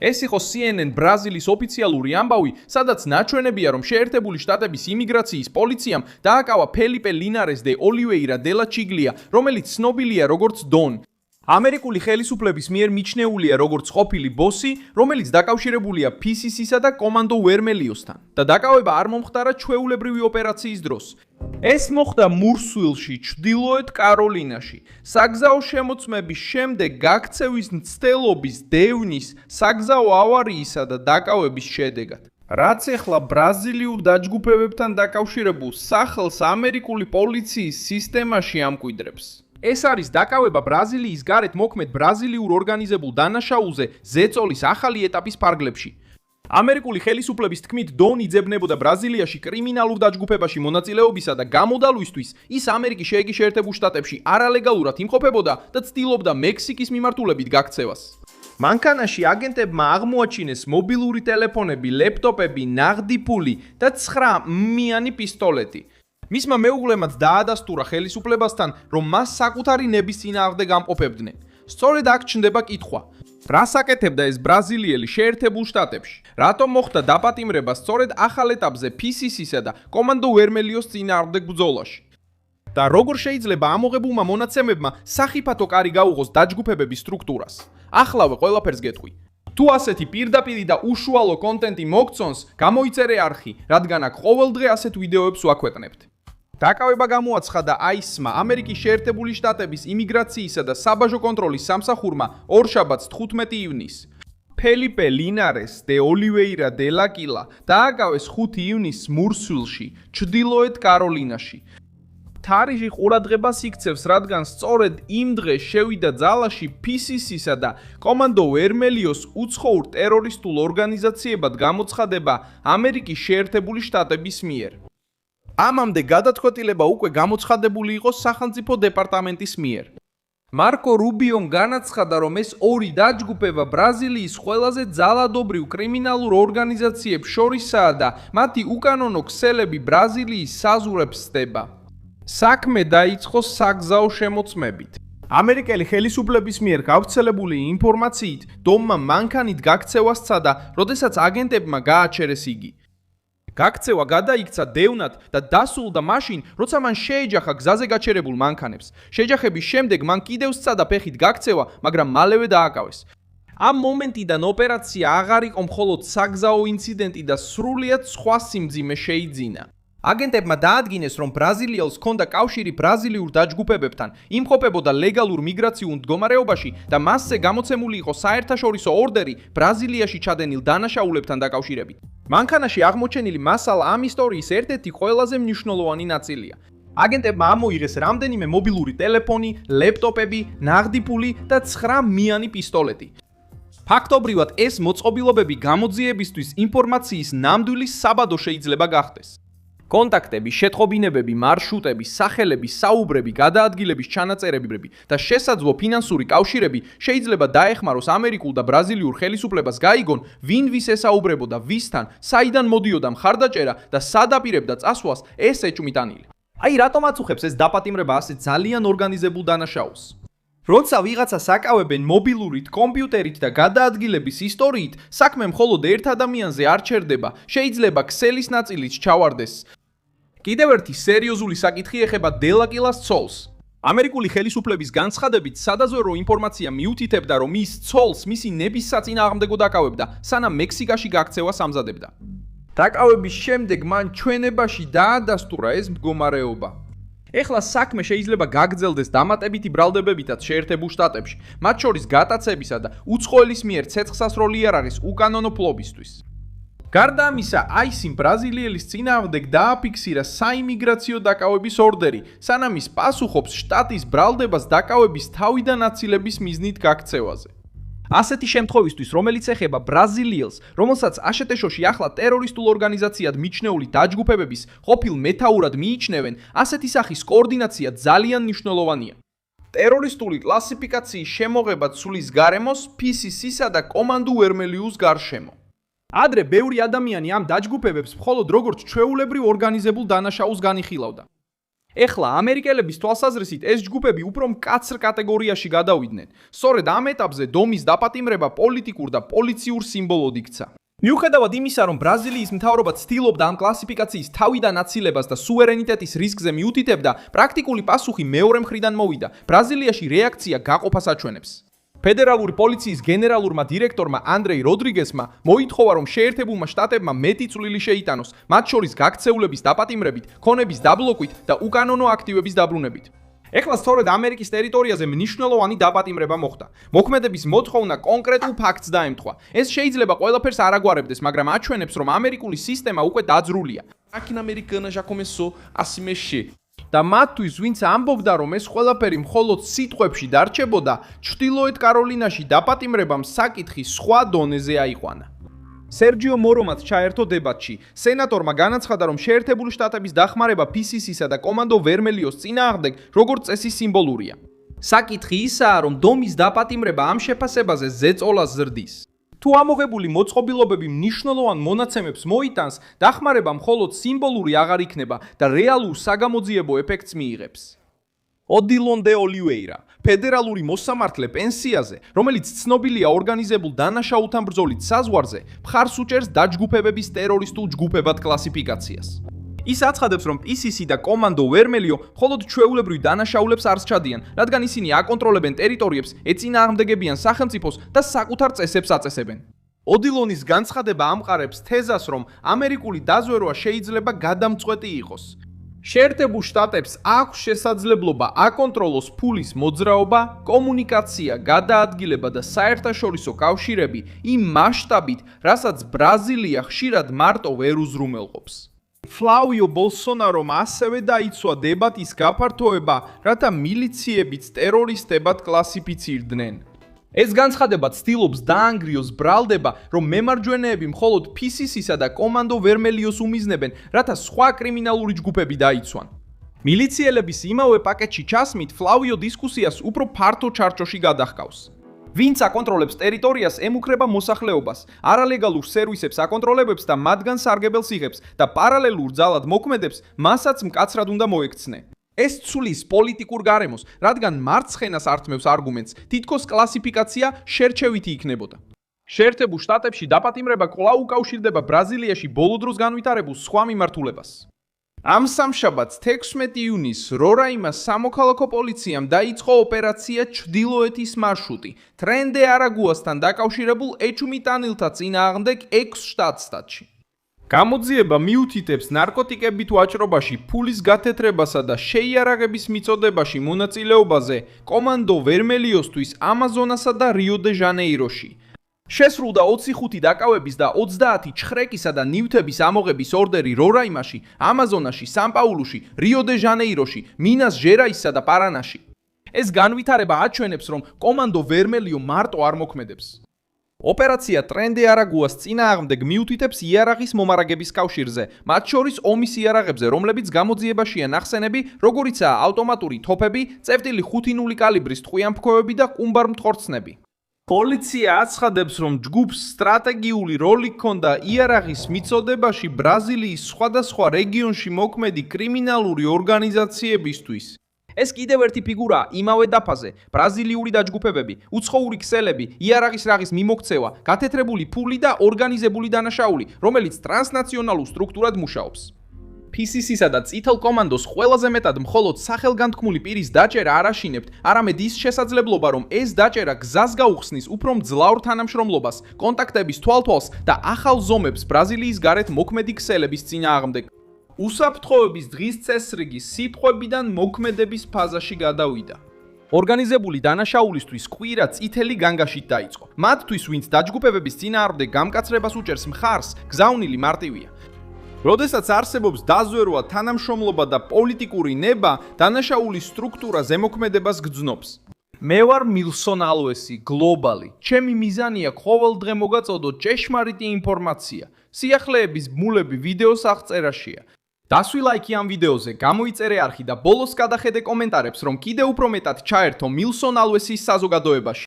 ეს იყო CNN ბრაზილის ოფიციალური ამბავი, სადაც ნაჩვენებია, რომ შეერთებული შტატების იმიგრაციის პოლიციამ დააკავა ფელიპე ლინარეს დე ოლივეირა დე ლა ჩიგლია, რომელიც ცნობილია როგორც დონ. ამერიკული ხელისუფლების მიერ მიჩნეულია როგორც ყოფილი ბოსი, რომელიც დაკავშირებულია PCC-სა და კომანდო ვერმელიოსთან და დაკავება არ მომხდარა ჩვეულებრივი ოპერაციის დროს. ეს მოხდა მურსვილში, ჩრდილოეთ კაროლინაში. საგზაო შემოწმების შემდეგ გაქცევის მცდელობის დევნის, საგზაო ავარიისა და დაკავების შედეგად. რაც ახლა ბრაზილიურ დაჯგუფებებთან დაკავშირებულ სახელს ამერიკული პოლიციის სისტემაში ამკვიდრებს. ეს არის დაკავება ბრაზილიის გარეთ მოქმედ ბრაზილიურ ორგანიზებულ დანაშაულზე ზეწოლის ახალი ეტაპის ფარგლებში. ამერიკული ხელისუფლების თქმით, დონი იძებნებოდა ბრაზილიაში კრიმინალურ დაჯგუფებაში მონაწილეობისა და გამოდალვისთვის ის ამერიკის შეერთებულ შტატებში არალეგალურად იმყოფებოდა და ცდილობდა მექსიკის მიმართულებით გაქცევას. მანქანაში აგენტებმა აღმოაჩინეს მობილური ტელეფონები, ლეპტოპები, ნაღდი ფული და 9 მმიანი პისტოლეტი. მისმა მეუღლემაც დაადასტურა ხელისუფლებასთან, რომ მას საკუთარი ნების წინააღმდეგ ამყოფებდნენ. სწორედ აქ ჩნდება კითხვა. რას აკეთებდა ეს ბრაზილიელი შეერთებულ შტატებში? რატომ მოხდა დაპატიმრება სწორედ ახალ ეტაპზე PCC-სა და კომანდო ვერმელიოს წინააღმდეგ ბრძოლაში? და როგორ შეიძლება ამოღებულმა მონაცემებმა სახიფათო კარი გაუღოს დაჯგუფებების სტრუქტურას? ახლავე ყველაფერს გეტყვი. თუ ასეთი პირდაპირი და უშუალო კონტენტი მოგწონს, გამოიწერე არხი, რადგან აქ ყოველდღე ასეთ ვიდეოებს ვაქვეყნებთ. დაკავება გამოაცხადა ICE-მა, ამერიკის შეერთებული შტატების იმიგრაციისა და საბაჟო კონტროლის სამსახურმა ორშაბათს 15 ივნისს. ფელიპე ლინარეს დე ოლივეირა დე ლა კილა დააკავეს 5 ივნისს მურსვილში, ჩრდილოეთ კაროლინაში. თარიღი ყურადღებას იქცევს, რადგან სწორედ იმ დღეს შევიდა ძალაში PCC-სა და კომანდო ვერმელიოს უცხოურ ტერორისტულ ორგანიზაციებად გამოცხადება ამერიკის შეერთებული შტატების მიერ. ამამდე გადაწყვეტილება უკვე გამოცხადებული იყო სახელმწიფო დეპარტამენტის მიერ. მარკო რუბიომ განაცხადა, რომ ეს ორი დაჯგუფება ბრაზილიის ყველაზე ძალადობრივ კრიმინალურ ორგანიზაციებს შორისაა და მათი უკანონო ქსელები ბრაზილიის საზღვრებს სდება. საქმე დაიწყო საგზაო შემოწმებით. ამერიკელი ხელისუფლების მიერ გავრცელებული ინფორმაციით, დონმა მანქანით გაქცევას სცადა, როდესაც აგენტებმა გააჩერეს იგი. გაქცევა გადაიქცა დევნად და დასრულდა მაშინ, როცა მან შეეჯახა გზაზე გაჩერებულ მანქანებს. შეჯახების შემდეგ მან კიდევ სცადა ფეხით გაქცევა, მაგრამ მალევე დააკავეს. ამ მომენტიდან ოპერაცია აღარ იყო მხოლოდ საგზაო ინციდენტი და სრულიად სხვა სიმძიმე შეიძინა. აგენტებმა დაადგინეს, რომ ბრაზილიელს ჰქონდა კავშირი ბრაზილიურ დაჯგუფებებთან, იმყოფებოდა ლეგალურ მიგრაციულ მდგომარეობაში და მასზე გამოცემული იყო საერთაშორისო ორდერი ბრაზილიაში ჩადენილ დანაშაულებთან დაკავშირებით. მანქანაში აღმოჩენილი მასალა ამ ისტორიის ერთ-ერთი ყველაზე მნიშვნელოვანი ნაწილია. აგენტებმა ამოიღეს რამდენიმე მობილური ტელეფონი, ლეპტოპები, ნაღდი ფული და 9 მმიანი პისტოლეტი. ფაქტობრივად ეს მოწყობილობები გამოძიებისთვის ინფორმაციის ნამდვილი საბადო შეიძლება გახდეს. კონტაქტები, შეტყობინებები, მარშრუტები, სახელები, საუბრები, გადაადგილების ჩანაწერები და შესაძლო ფინანსური კავშირები შეიძლება დაეხმაროს ამერიკულ და ბრაზილიურ ხელისუფლებას გაიგონ, ვინ ვის ესაუბრებოდა, ვისთან, საიდან მოდიოდა მხარდაჭერა და სად აპირებდა წასვლას ეს ეჭვმიტანილი. აი რატომ აწუხებს ეს დაპატიმრება ასე ძალიან ორგანიზებულ დანაშაულს? როცა ვიღაცას აკავებენ მობილურით, კომპიუტერით და გადაადგილების ისტორიით, საქმე მხოლოდ ერთ ადამიანზე არ ჩერდება, შეიძლება ქსელის ნაწილიც ჩავარდეს. კიდევ ერთი სერიოზული საკითხი ეხება დე ლა კილას ცოლს. ამერიკული ხელისუფლების განცხადებით, სადაზვერვო ინფორმაცია მიუთითებდა, რომ ის ცოლს მისი ნების საწინააღმდეგო დაკავებდა, სანამ მექსიკაში გაქცევას ამზადებდა. დაკავების შემდეგ მან ჩვენებაში დაადასტურა ეს მდგომარეობა. ეხლა საქმე შეიძლება გაგრძელდეს დამატებითი ბრალდებებითაც შეერთებულ შტატებში, მათ შორის გატაცებისა და უცხოელის მიერ ცეცხლსასროლი იარაღის უკანონო ფლობისთვის. გარდა ამისა, ICE-მ ბრაზილიელის წინააღმდეგ დააფიქსირა საიმიგრაციო დაკავების ორდერი, სანამ ის პასუხობს შტატის ბრალდებას დაკავების თავიდან აცილების მიზნით გაქცევაზე. ასეთი შემთხვევისთვის, რომელიც ეხება ბრაზილიელს, რომელსაც აშეტეშოში ახლა ტერორისტულ ორგანიზაციად მიჩნეული დაჯგუფებების ყოფილ მეთაურად მიიჩნევენ, ასეთი სახის კოორდინაცია ძალიან მნიშვნელოვანია. ტერორისტული კლასიფიკაციის შემოღება ცვლის გარემოს, PCC-სა და კომანდო ვერმელიოს გარშემო. ადრე ბევრი ადამიანი ამ დაჯგუფებებს მხოლოდ როგორც ჩვეულებრივ ორგანიზებულ დანაშაულს განიხილავდა. ეხლა ამერიკელების თვალსაზრისით ეს ჯგუფები უფრო მკაცრ კატეგორიაში გადავიდნენ. სწორედ ამ ეტაპზე დომის დაპატიმრება პოლიტიკურ და პოლიციურ სიმბოლოდ იქცა. მიუხედავად იმისა, რომ ბრაზილიის მთავრობა ცდილობდა ამ კლასიფიკაციის თავიდან აცილებას და სუვერენიტეტის რისკზე მიუთითებდა, პრაქტიკული პასუხი მეორე მხრიდან მოვიდა. ბრაზილიაში რეაქცია გაყოფას აჩვენებს. ფედერალური პოლიციის გენერალურმა დირექტორმა ანდრეი როდრიგესმა მოითხოვა, რომ შეერთებულმა შტატებმა მეტი წვლილი შეიტანოს, მათ შორის გაქცეულების დაპატიმრებით, ქონების დაბლოკვით და უკანონო აქტივების დაბრუნებით. ეხლა სწორედ ამერიკის ტერიტორიაზე მნიშვნელოვანი დაპატიმრება მოხდა. მოქმედების მოთხოვნა კონკრეტულ ფაქტს დაემთხვა. ეს შეიძლება ყველაფერს არ აგვარებდეს, მაგრამ აჩვენებს, რომ ამერიკული სისტემა უკვე დაძრულია. máquina americana já começou a se mexer. და მათთვის, ვინც ამბობდა, რომ ეს ყველაფერი მხოლოდ სიტყვებში დარჩებოდა, ჩრდილოეთ კაროლინაში დაპატიმრებამ საკითხი სხვა დონეზე აიყვანა. სერჯიო მორომაც ჩაერთო დებატში. სენატორმა განაცხადა, რომ შეერთებული შტატების დახმარება PCC-სა და კომანდო ვერმელიოს წინააღმდეგ როგორც წესი სიმბოლურია. საკითხი ისაა, რომ დომის დაპატიმრება ამ შეფასებაზე ზეწოლას ზრდის. თუ ამოღებული მოწყობილობები მნიშვნელოვან მონაცემებს მოიტანს, დახმარება მხოლოდ სიმბოლური აღარ იქნება და რეალურ საგამოძიებო ეფექტს მიიღებს. ოდილონ დე ოლივეირა, ფედერალური მოსამართლე პენსიაზე, რომელიც ცნობილია ორგანიზებულ დანაშაულთან ბრძოლით საზღვარზე, მხარს უჭერს დაჯგუფებების ტერორისტულ ჯგუფებად კლასიფიკაციას. ის აცხადებს, რომ PCC და კომანდო ვერმელიო მხოლოდ ჩვეულებრივ დანაშაულებს არ სჩადიან, რადგან ისინი აკონტროლებენ ტერიტორიებს, ეწინააღმდეგებიან სახელმწიფოს და საკუთარ წესებს აწესებენ. ოდილონის განცხადება ამყარებს თეზას, რომ ამერიკული დაზვერვა შეიძლება გადამწყვეტი იყოს. შეერთებულ შტატებს აქვს შესაძლებლობა აკონტროლოს ფულის მოძრაობა, კომუნიკაცია, გადაადგილება და საერთაშორისო კავშირები იმ მასშტაბით, რასაც ბრაზილია ხშირად მარტო ვერ უზრუნველყოფს. ფლავიო ბოლსონარომ ასევე დაიცვა დებატის გაფართოება, რათა მილიციებიც ტერორისტებად კლასიფიცირდნენ. ეს განცხადება ცდილობს დაანგრიოს ბრალდება, რომ მემარჯვენეები მხოლოდ PCC-სა და კომანდო ვერმელიოს უმიზნებენ, რათა სხვა კრიმინალური ჯგუფები დაიცვან. მილიციელების იმავე პაკეტში ჩასმით ფლავიო დისკუსიას უფრო ფართო ჩარჩოში გადაჰყავს. ვინც აკონტროლებს ტერიტორიას, ემუქრება მოსახლეობას, არალეგალურ სერვისებს აკონტროლებებს და მათგან სარგებელს იღებს და პარალელურ ძალად მოქმედებს, მასაც მკაცრად უნდა მოექცნე. ეს ცვლის პოლიტიკურ გარემოს, რადგან მარცხენას ართმევს არგუმენტს, თითქოს კლასიფიკაცია შერჩევითი იქნებოდა. შეერთებულ შტატებში დაპატიმრება კვლავ უკავშირდება ბრაზილიაში ბოლო დროს განვითარებულ სხვა მიმართულებას. ამ სამშაბათს 16 იუნის რორაიმას სამოქალაქო პოლიციამ დაიწყო ოპერაცია ჩრდილოეთის მარშრუტი, ტრენ-დე არაგუასთან დაკავშირებულ ეჭვმიტანილთა წინააღმდეგ 6 შტატში. გამოძიება მიუთითებს ნარკოტიკებით ვაჭრობაში, ფულის გათეთრებასა და შეიარაღების მიწოდებაში მონაწილეობაზე კომანდო ვერმელიოსთვის ამაზონასა და რიო-დე-ჟანეიროში. შესრულდა 25 დაკავების და 30 ჩხრეკისა და ნივთების ამოღების ორდერი რორაიმაში, ამაზონაში, სან-პაულუში, რიო-დე-ჟანეიროში, მინას-ჟერაისსა და პარანაში. ეს განვითარება აჩვენებს, რომ კომანდო ვერმელიო მარტო არ მოქმედებს. ოპერაცია ტრენ-დე არაგუას წინააღმდეგ მიუთითებს იარაღის მომარაგების კავშირზე, მათ შორის ომის იარაღებზე, რომლებიც გამოძიებაშია ნახსენები, როგორიცაა ავტომატური თოფები, წევტილი 5.0 კალიბრის ტყვიამფრქვევები და ყუმბარმტყორცნები. პოლიცია აცხადებს, რომ ჯგუფს სტრატეგიული როლი ჰქონდა იარაღის მიწოდებაში ბრაზილიის სხვადასხვა რეგიონში მოქმედი კრიმინალური ორგანიზაციებისთვის. ეს კიდევ ერთი ფიგურაა იმავე დაფაზე, ბრაზილიური დაჯგუფებები, უცხოური ქსელები, იარაღის რაღის მიმოქცევა, გათეთრებული ფული და ორგანიზებული დანაშაული, რომელიც ტრანსნაციონალურ სტრუქტურად მუშაობს. PCC-სა და წითელ კომანდოს ყველაზე მეტად მხოლოდ სახელგანთქმული პირის დაჭერა არ აშინებთ, არამედ ის შესაძლებლობა, რომ ეს დაჭერა გზას გაუხსნის უფრო მძლავრ თანამშრომლობას, კონტაქტების თვალთვალს და ახალ ზომებს ბრაზილიის გარეთ მოქმედი ქსელების წინააღმდეგ. უსაფრთხოების დღის წესრიგი სიტყვებიდან მოქმედების ფაზაში გადავიდა. ორგანიზებული დანაშაულისთვის კვირა წითელი განგაშით დაიწყო. მათთვის, ვინც დაჯგუფებების წინააღმდეგ გამკაცრებას უჭერს მხარს, გზავნილი მარტივია. როდესაც არსებობს დაზვერვა, თანამშრომლობა და პოლიტიკური ნება, დანაშაულის სტრუქტურა ზემოქმედებას გრძნობს. მე ვარ მილსონ ალვესი, გლობალი. ჩემი მიზანია ყოველდღე მოგაწოდო ჭეშმარიტი ინფორმაცია. სიახლეების ბმულები ვიდეოს აღწერაშია. დასვი ლაიქი ამ ვიდეოზე, გამოიწერე არხი და ბოლოს გადახედე კომენტარებს, რომ კიდევ უფრო მეტად ჩაერთო მილსონ ალვესის საზოგადოებაში.